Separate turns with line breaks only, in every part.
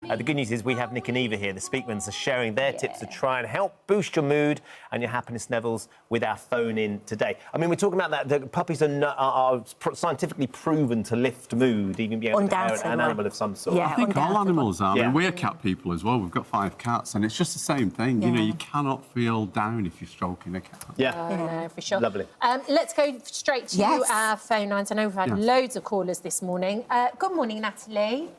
The good news is we have Nick and Eva here. The Speakmans are sharing their tips to try and help boost your mood and your happiness levels with our phone in today. I mean, we're talking about that. The puppies are scientifically proven to lift mood, even being able to parent an animal of some sort.
Yeah, I think all animals are. I mean, we're cat people as well. We've got 5 cats, and it's just the same thing. You know, you cannot feel down if you're stroking a cat.
Yeah, for sure.
Lovely.
Let's go straight to our phone lines. I know we've had loads of callers this morning. Good morning, Natalie.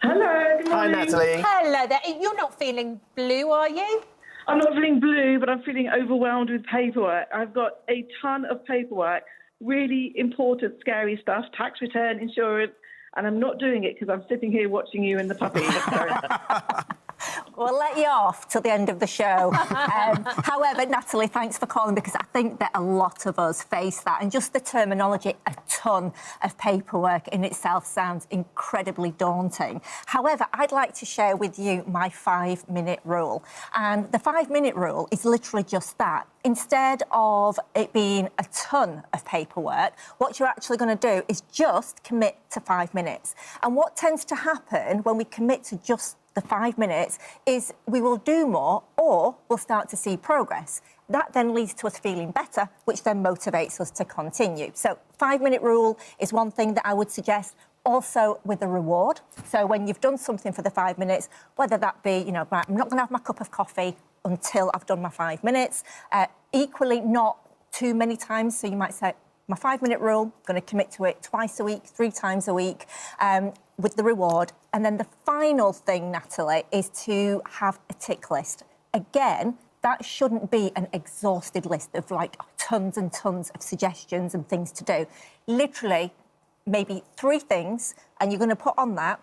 Hello, good morning.
Hi, Natalie.
Hello there. You're not feeling blue, are you?
I'm not feeling blue, but I'm feeling overwhelmed with paperwork. I've got a ton of paperwork, really important, scary stuff, tax return, insurance, and I'm not doing it because I'm sitting here watching you and the puppy.
We'll let you off till the end of the show. However, Natalie, thanks for calling, because I think that a lot of us face that. And just the terminology, a ton of paperwork in itself sounds incredibly daunting. However, I'd like to share with you my 5-minute rule. And the 5-minute rule is literally just that. Instead of it being a ton of paperwork, what you're actually going to do is just commit to 5 minutes. And what tends to happen when we commit to just the 5 minutes is we will do more, or we'll start to see progress. That then leads to us feeling better, which then motivates us to continue. So 5-minute rule is one thing that I would suggest. Also with a reward. So when you've done something for the 5 minutes, whether that be, you know, I'm not going to have my cup of coffee until I've done my 5 minutes. Equally, not too many times. So you might say, my 5-minute rule, I'm going to commit to it twice a week, 3 times a week, with the reward. And then the final thing, Natalie, is to have a tick list. Again, that shouldn't be an exhausted list of like tons and tons of suggestions and things to do. Literally, maybe 3 things, and you're going to put on that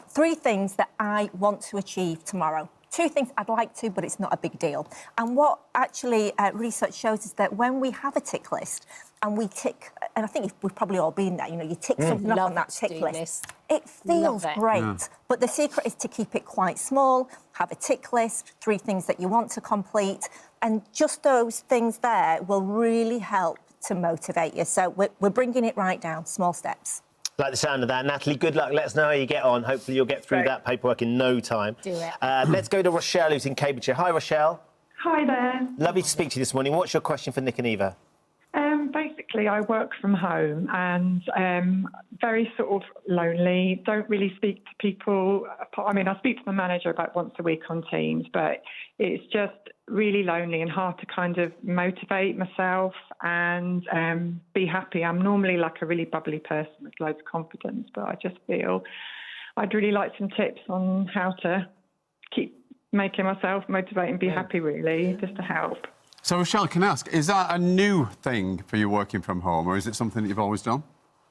3 things that I want to achieve tomorrow. 2 things I'd like to, but it's not a big deal. And what actually research shows is that when we have a tick list and we tick, and I think we've probably all been there, you know, you tick something up on that tick list. It feels great. Yeah. But the secret is to keep it quite small, have a tick list, 3 things that you want to complete, and just those things there will really help to motivate you. So we're bringing it right down, small steps.
Like the sound of that. Natalie, good luck. Let us know how you get on. Hopefully you'll get through that paperwork in no time.
Do it.
Let's go to Rochelle, who's in Cambridgeshire. Hi, Rochelle.
Hi there.
Lovely to speak to you this morning. What's your question for Nick and Eva?
Basically, I work from home and very sort of lonely, don't really speak to people. I mean, I speak to my manager about once a week on Teams, but it's just really lonely and hard to kind of motivate myself and be happy. I'm normally like a really bubbly person with loads of confidence, but I just feel I'd really like some tips on how to keep making myself motivate and be happy, really, just to help.
So, Rochelle, can I ask, is that a new thing for you working from home, or is it something that you've always done?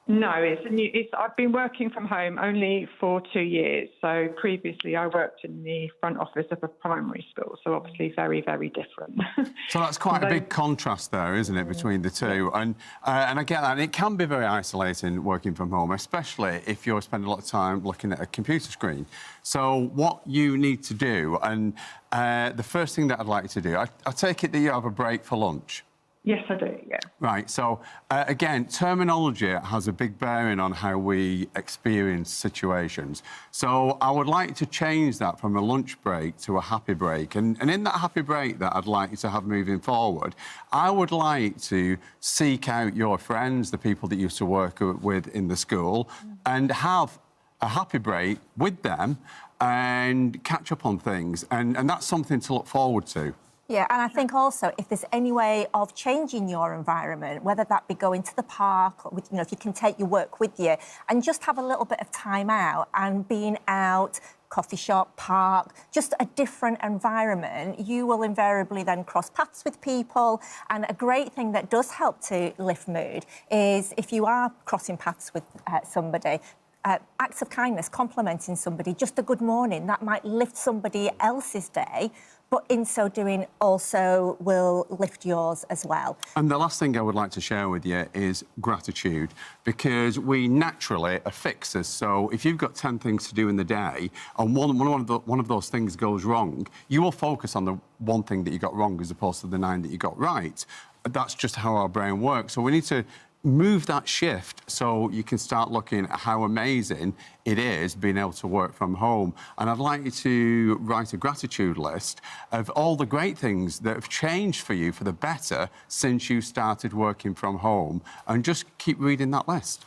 No, I've been working from home only for 2 years. So previously I worked in the front office of a primary school, so obviously very, very different.
So that's quite a big contrast there, isn't it, between the two? And I get that. And it can be very isolating working from home, especially if you're spending a lot of time looking at a computer screen. So what you need to do, and the first thing that I'd like you to do, I take it that you have a break for lunch.
Yes, I do, yeah.
Right, so, again, terminology has a big bearing on how we experience situations. So I would like to change that from a lunch break to a happy break. And in that happy break that I'd like you to have moving forward, I would like to seek out your friends, the people that you used to work with in the school, and have a happy break with them and catch up on things. And that's something to look forward to.
Yeah, and I think also if there's any way of changing your environment, whether that be going to the park, or with, you know, if you can take your work with you, and just have a little bit of time out and being out, coffee shop, park, just a different environment, you will invariably then cross paths with people. And a great thing that does help to lift mood is if you are crossing paths with somebody, acts of kindness, complimenting somebody, just a good morning, that might lift somebody else's day, but in so doing also will lift yours as well. And
the last thing I would like to share with you is gratitude, because we naturally are fixers. So if you've got 10 things to do in the day and one of those things goes wrong, you will focus on the one thing that you got wrong as opposed to the 9 that you got right. That's just how our brain works. So we need to move that shift so you can start looking at how amazing it is being able to work from home. And I'd like you to write a gratitude list of all the great things that have changed for you for the better since you started working from home, and just keep reading that list.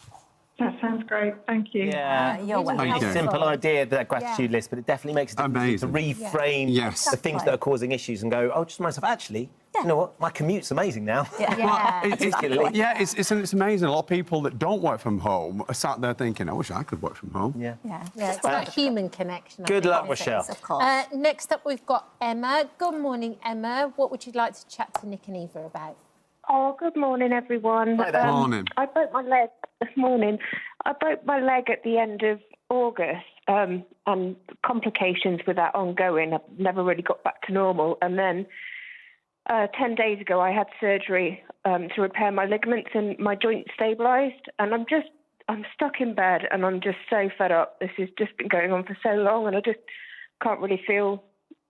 That sounds great. Thank you.
Yeah,
you're welcome.
Thank you.
Simple idea, that gratitude list, but it definitely makes a difference to
Amazing.
reframe
Yes.
the things that are causing issues and go, oh, just myself, actually, you know what, my commute's amazing now.
It's amazing. A lot of people that don't work from home are sat there thinking, I wish I could work from home.
Yeah, it's that human connection.
Good luck, Rochelle.
Of course.
Next up, we've got Emma. Good morning, Emma. What would you like to chat to Nick and Eva about?
Oh, good morning, everyone.
Hi there.
Morning.
I broke my leg this morning. I broke my leg at the end of August, and complications with that ongoing. I've never really got back to normal. And then 10 days ago, I had surgery to repair my ligaments and my joint stabilised. And I'm stuck in bed, and I'm just so fed up. This has just been going on for so long, and I just can't really feel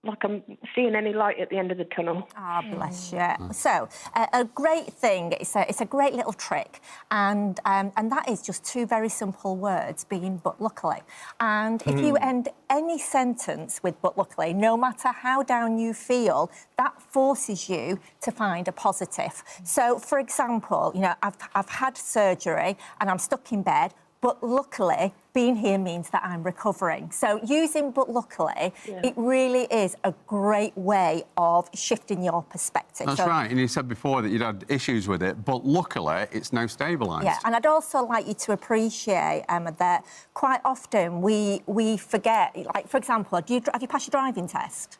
like I'm seeing any light at the end of the tunnel.
Ah, bless you. So, a great thing, it's a great little trick, and that is just two very simple words, being but luckily. And if you end any sentence with but luckily, no matter how down you feel, that forces you to find a positive. So, for example, you know, I've had surgery and I'm stuck in bed, but luckily, being here means that I'm recovering. So using but luckily, it really is a great way of shifting your perspective.
That's right. And you said before that you'd had issues with it, but luckily it's now stabilised.
Yeah, and I'd also like you to appreciate, Emma, that quite often we forget, like, for example, have you passed your driving test?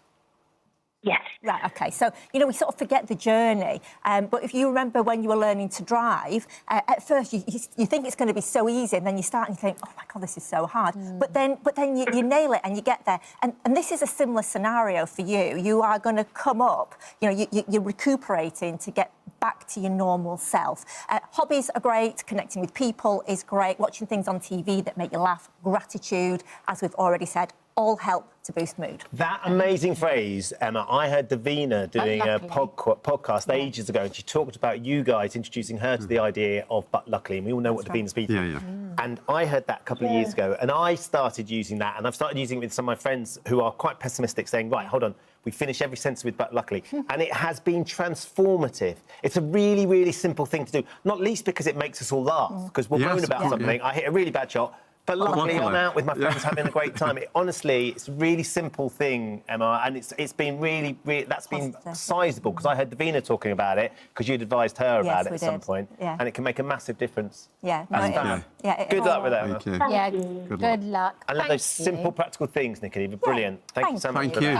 Yes.
Right, OK. So, you know, we sort of forget the journey. But if you remember when you were learning to drive, at first you think it's going to be so easy, and then you start and you think, oh, my God, this is so hard. But then you nail it and you get there. And this is a similar scenario for you. You are going to come up, you know, you're recuperating to get back to your normal self. Hobbies are great. Connecting with people is great. Watching things on TV that make you laugh. Gratitude, as we've already said, all help to boost mood.
That amazing phrase, Emma, I heard Davina doing a podcast ages ago, and she talked about you guys introducing her to the idea of but luckily, and we all know what Davina's speaking. And I heard that a couple of years ago, and I started using that, and I've started using it with some of my friends who are quite pessimistic, saying, right, hold on, we finish every sentence with but luckily. And it has been transformative. It's a really, really simple thing to do, not least because it makes us all laugh, because we're moan about something, I hit a really bad shot, but luckily, I'm out with my friends having a great time. Honestly, it's a really simple thing, Emma, and it's been really that's been sizable, because I heard Davina talking about it, because you'd advised her about it at some point, and it can make a massive difference.
Yeah.
Good luck with that, Emma.
Thank you.
Yeah, good luck.
I love those simple, practical things, Nick and Eva. Brilliant. Thank you so much.
Thank you.